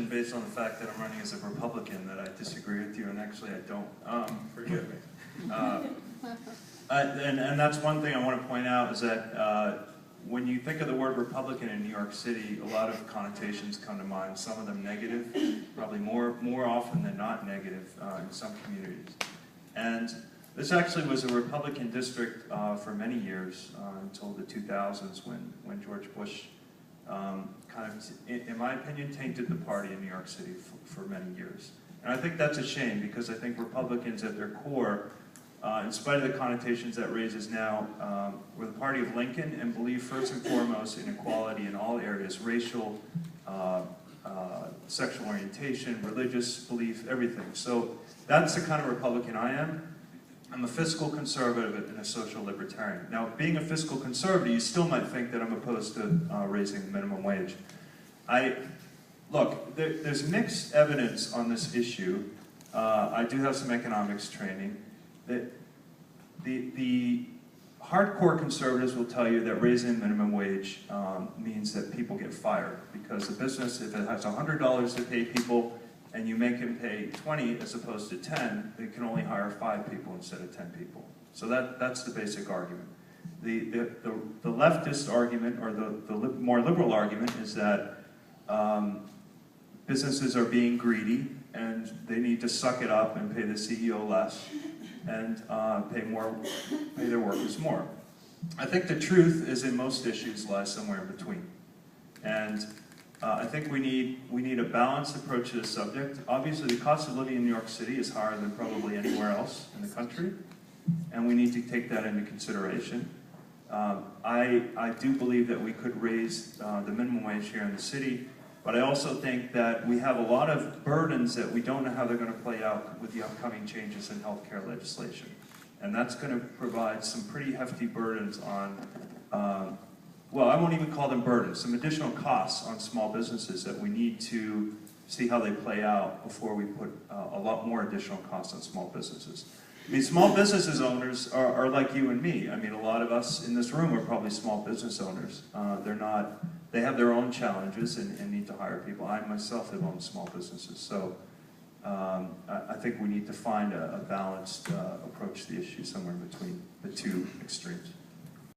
based on the fact that I'm running as a Republican that I disagree with you, and actually I don't. Forgive me. And that's one thing I want to point out is that when you think of the word Republican in New York City, a lot of connotations come to mind, some of them negative, probably more often than not negative in some communities. And this actually was a Republican district for many years, until the 2000s when George Bush kind of, in my opinion, tainted the party in New York City for many years. And I think that's a shame because I think Republicans at their core, in spite of the connotations that raises now, we're the party of Lincoln and believe first and foremost in equality in all areas, racial, sexual orientation, religious belief, everything. So that's the kind of Republican I am. I'm a fiscal conservative and a social libertarian. Now, being a fiscal conservative, you still might think that I'm opposed to raising the minimum wage. Look, there's mixed evidence on this issue. I do have some economics training. The hardcore conservatives will tell you that raising minimum wage means that people get fired because the business, if it has $100 to pay people and you make them pay 20 as opposed to 10, they can only hire 5 people instead of 10 people. So that's the basic argument. The leftist argument, or the more liberal argument, is that businesses are being greedy and they need to suck it up and pay the CEO less and pay their workers more. I think the truth is in most issues lies somewhere in between. And I think we need a balanced approach to this subject. Obviously, the cost of living in New York City is higher than probably anywhere else in the country, and we need to take that into consideration. I do believe that we could raise the minimum wage here in the city, but I also think that we have a lot of burdens that we don't know how they're going to play out with the upcoming changes in healthcare legislation. And that's going to provide some pretty hefty burdens on, well, I won't even call them burdens, some additional costs on small businesses that we need to see how they play out before we put a lot more additional costs on small businesses. I mean, small businesses owners are like you and me. I mean, a lot of us in this room are probably small business owners. They have their own challenges and need to hire people. I myself have owned small businesses. So I think we need to find a balanced approach to the issue somewhere between the two extremes.